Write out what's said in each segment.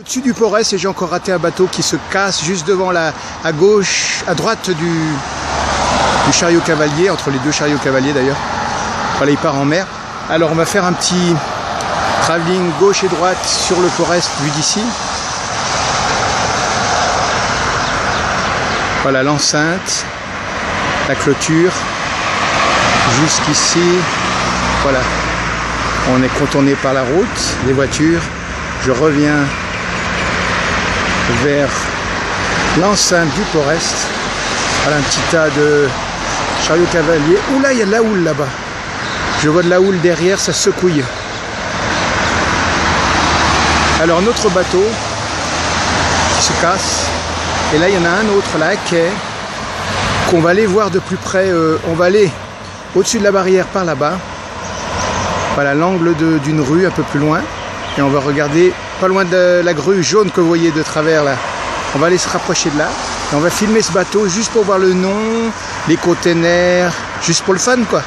Au-dessus du Port-Est, et j'ai encore raté un bateau qui se casse juste devant à gauche, à droite du chariot cavalier, entre les deux chariots cavaliers d'ailleurs. Voilà, il part en mer. Alors on va faire un petit travelling gauche et droite sur le Port-Est vu d'ici. Voilà l'enceinte, la clôture, jusqu'ici. Voilà, on est contourné par la route, les voitures. Je reviens vers l'enceinte du Port-Est. Voilà un petit tas de chariots cavaliers. Oula, il y a de la houle là-bas. Je vois de la houle derrière, ça secouille. Alors notre bateau qui se casse. Et là il y en a un autre là, quai, qu'on va aller voir de plus près. On va aller au-dessus de la barrière par là-bas. Voilà l'angle d'une rue un peu plus loin. Et on va regarder pas loin de la grue jaune que vous voyez de travers là. On va aller se rapprocher de là. Et on va filmer ce bateau juste pour voir le nom, les containers, juste pour le fun quoi.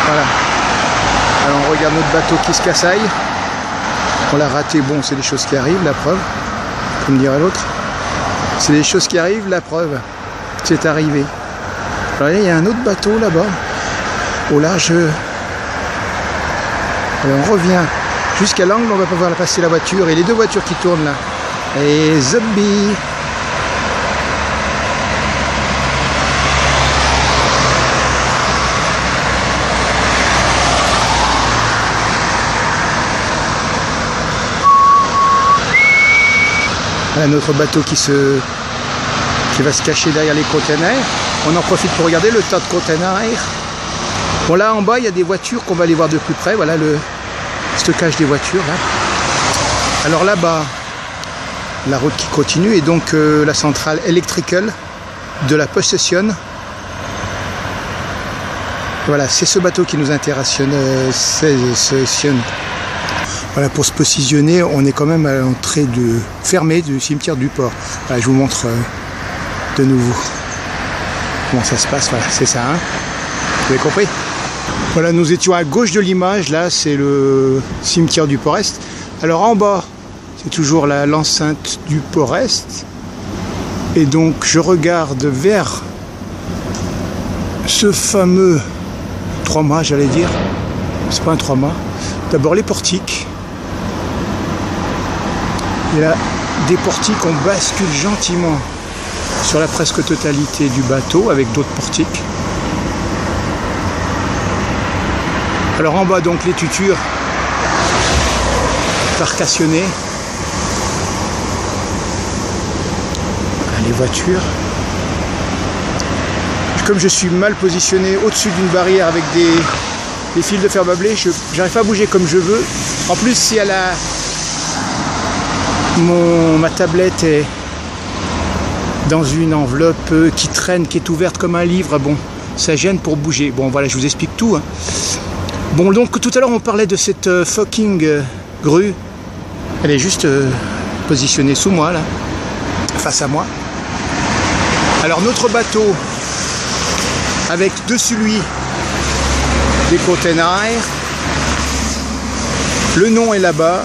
Voilà. Alors on regarde notre bateau qui se cassaille. On l'a raté, bon c'est des choses qui arrivent, la preuve. Comme dirait l'autre. C'est des choses qui arrivent, la preuve. C'est arrivé. Alors là il y a un autre bateau là-bas. Au large. Alors on revient jusqu'à l'angle, on va pouvoir passer la voiture et les deux voitures qui tournent là. Et zombie. Voilà notre bateau qui va se cacher derrière les containers. On en profite pour regarder le tas de containers. Bon là en bas il y a des voitures qu'on va aller voir de plus près. Voilà le stockage des voitures là. Alors là-bas la route qui continue et donc la centrale électrique de la possession. Voilà, c'est ce bateau qui nous intéresse. Voilà, pour se positionner, on est quand même à l'entrée fermée du cimetière du port. Voilà, je vous montre de nouveau comment ça se passe. Voilà, c'est ça, hein, vous avez compris? Voilà, nous étions à gauche de l'image, là c'est le cimetière du Port-Est. Alors en bas, c'est toujours l'enceinte du Port-Est. Et donc je regarde vers ce fameux 3 mâts, j'allais dire. C'est pas un 3 mâts. D'abord les portiques. Et là, des portiques, on bascule gentiment sur la presque totalité du bateau avec d'autres portiques. Alors en bas donc les tutures parcassionnées, les voitures. Comme je suis mal positionné au-dessus d'une barrière avec des fils de fer bâblé, je n'arrive pas à bouger comme je veux. En plus si elle a ma tablette est dans une enveloppe qui traîne, qui est ouverte comme un livre, bon, ça gêne pour bouger. Bon voilà, je vous explique tout, hein. Bon, donc tout à l'heure on parlait de cette fucking grue. Elle est juste positionnée sous moi là, face à moi. Alors notre bateau avec dessus lui des containers. Le nom est là-bas.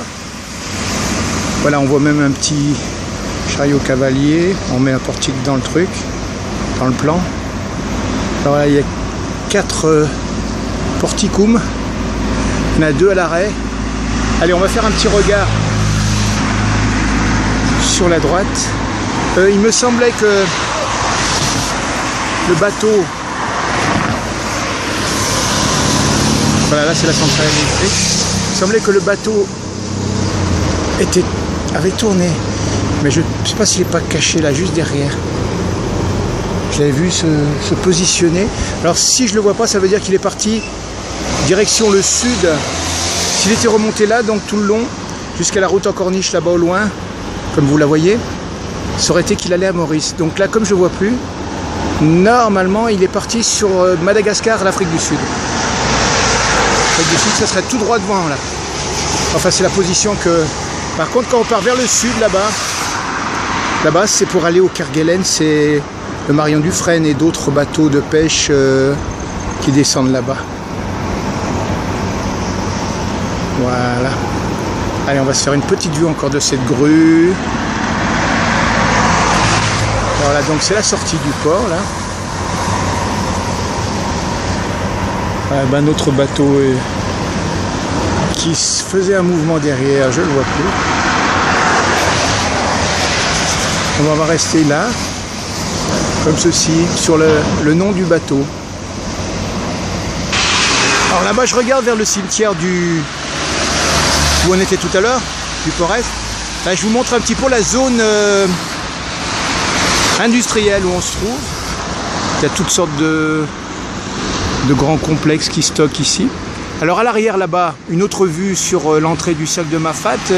Voilà, on voit même un petit chariot cavalier. On met un portique dans le truc, dans le plan. Alors là, il y a 4 porticums. Il y en a 2 à l'arrêt. Allez, on va faire un petit regard sur la droite. Il me semblait que le bateau... Voilà, là c'est la centrale électrique. Il semblait que le bateau avait tourné. Mais je ne sais pas s'il n'est pas caché là, juste derrière. Je l'avais vu se positionner. Alors si je ne le vois pas, ça veut dire qu'il est parti direction le sud. S'il était remonté là, donc tout le long, jusqu'à la route en corniche là-bas au loin, comme vous la voyez, ça aurait été qu'il allait à Maurice. Donc là, comme je ne vois plus, normalement, il est parti sur Madagascar, l'Afrique du Sud. L'Afrique du Sud, ça serait tout droit devant là. Enfin, c'est la position que... Par contre, quand on part vers le sud, là-bas, c'est pour aller au Kerguelen, c'est le Marion Dufresne et d'autres bateaux de pêche qui descendent là-bas. Voilà. Allez, on va se faire une petite vue encore de cette grue. Voilà, donc c'est la sortie du port là. Notre bateau qui faisait un mouvement derrière, je ne le vois plus. On va rester là, comme ceci, sur le nom du bateau. Alors là-bas, je regarde vers le cimetière où on était tout à l'heure, du Port-Est. Là, je vous montre un petit peu la zone industrielle où on se trouve. Il y a toutes sortes de grands complexes qui stockent ici. Alors à l'arrière là-bas, une autre vue sur l'entrée du cercle de Mafate.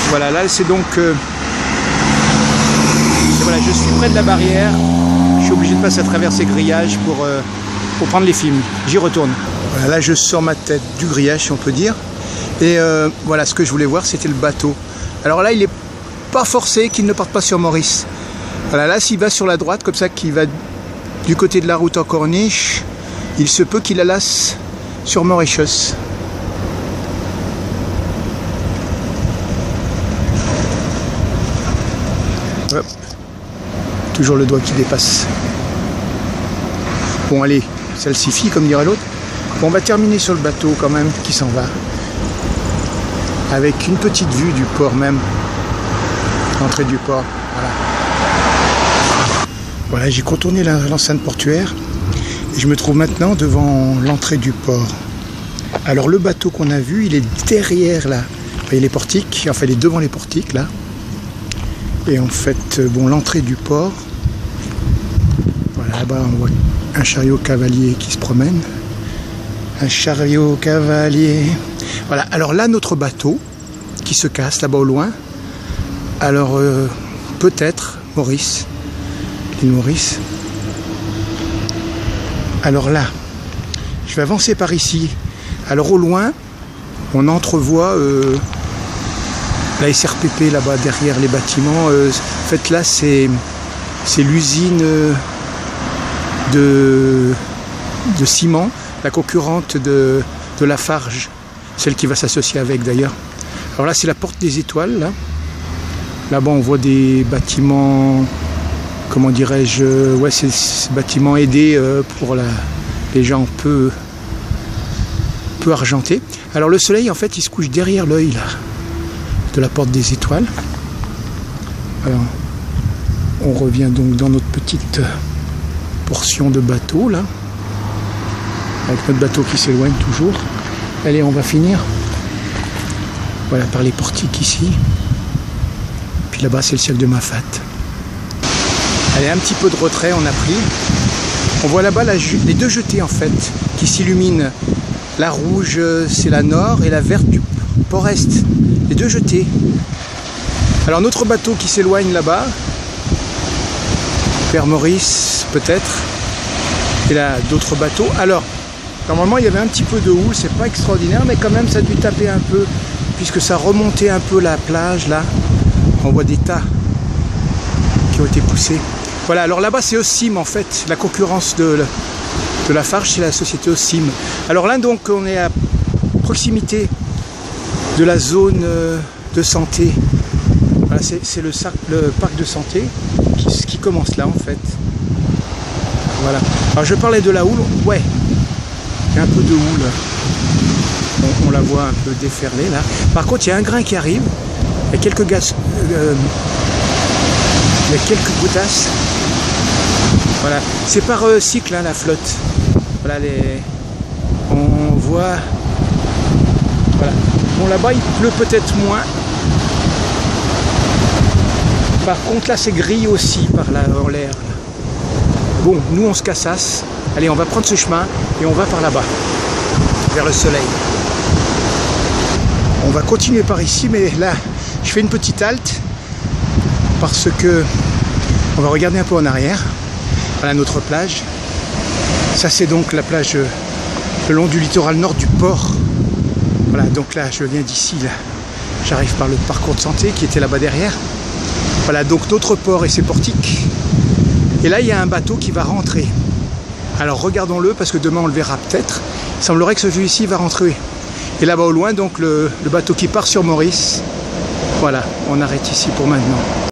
Voilà, là c'est donc... voilà, je suis près de la barrière. Je suis obligé de passer à travers ces grillages pour prendre les films. J'y retourne. Voilà, là je sors ma tête du grillage si on peut dire. Et voilà, ce que je voulais voir c'était le bateau. Alors là il n'est pas forcé qu'il ne parte pas sur Maurice. Voilà, là s'il va sur la droite comme ça, qu'il va du côté de la route en Corniche, il se peut qu'il la laisse sur Mauritius. Hop. Toujours le doigt qui dépasse. Bon allez, ça le suffit comme dirait l'autre. Bon, on va terminer sur le bateau quand même qui s'en va. Avec une petite vue du port même. L'entrée du port. Voilà. Voilà, j'ai contourné l'enceinte portuaire et je me trouve maintenant devant l'entrée du port. Alors le bateau qu'on a vu, il est derrière là. Vous voyez les portiques, enfin il est devant les portiques là. Et en fait, bon, l'entrée du port, voilà, là-bas on voit un chariot cavalier qui se promène. Un chariot cavalier. Voilà, alors là notre bateau qui se casse là-bas au loin. Alors peut-être Maurice. Maurice. Alors là, je vais avancer par ici. Alors au loin, on entrevoit la SRPP là-bas derrière les bâtiments. En fait là, c'est l'usine de ciment, la concurrente de Lafarge, celle qui va s'associer avec d'ailleurs. Alors là, c'est la porte des Étoiles. Là-bas, on voit des bâtiments... Comment dirais-je, ouais, c'est ce bâtiment aidé pour les gens peu argentés. Alors le soleil, en fait, il se couche derrière l'œil là, de la porte des Étoiles. Alors, on revient donc dans notre petite portion de bateau là, avec notre bateau qui s'éloigne toujours. Allez, on va finir. Voilà, par les portiques ici. Puis là-bas, c'est le cercle de Mafate. Allez, un petit peu de retrait, on a pris. On voit là-bas les deux jetées en fait qui s'illuminent. La rouge, c'est la nord et la verte du port-est. Les deux jetées. Alors notre bateau qui s'éloigne là-bas, Père Maurice peut-être, et là d'autres bateaux. Alors, normalement il y avait un petit peu de houle, c'est pas extraordinaire, mais quand même ça a dû taper un peu, puisque ça remontait un peu la plage là. On voit des tas qui ont été poussés. Voilà, alors là-bas c'est Ossim en fait, la concurrence de Lafarge, c'est la société Ossim. Alors là donc on est à proximité de la zone de santé. Voilà, c'est le parc de santé qui commence là en fait. Voilà. Alors je parlais de la houle, ouais, il y a un peu de houle. On la voit un peu déferler là. Par contre il y a un grain qui arrive, il y a quelques gaz. Il y a quelques goutasses. Voilà, c'est par cycle hein, la flotte. Voilà, on voit. Voilà. Bon, là-bas il pleut peut-être moins. Par contre là c'est gris aussi par là en l'air. Bon, nous on se cassasse. Allez, on va prendre ce chemin et on va par là-bas, vers le soleil. On va continuer par ici, mais là je fais une petite halte. Parce que on va regarder un peu en arrière. Voilà notre plage. Ça c'est donc la plage le long du littoral nord du port. Voilà, donc là je viens d'ici, là. J'arrive par le parcours de santé qui était là-bas derrière. Voilà donc notre port et ses portiques. Et là il y a un bateau qui va rentrer. Alors regardons-le parce que demain on le verra peut-être. Il semblerait que celui-ci va rentrer. Et là-bas au loin, donc le bateau qui part sur Maurice. Voilà, on arrête ici pour maintenant.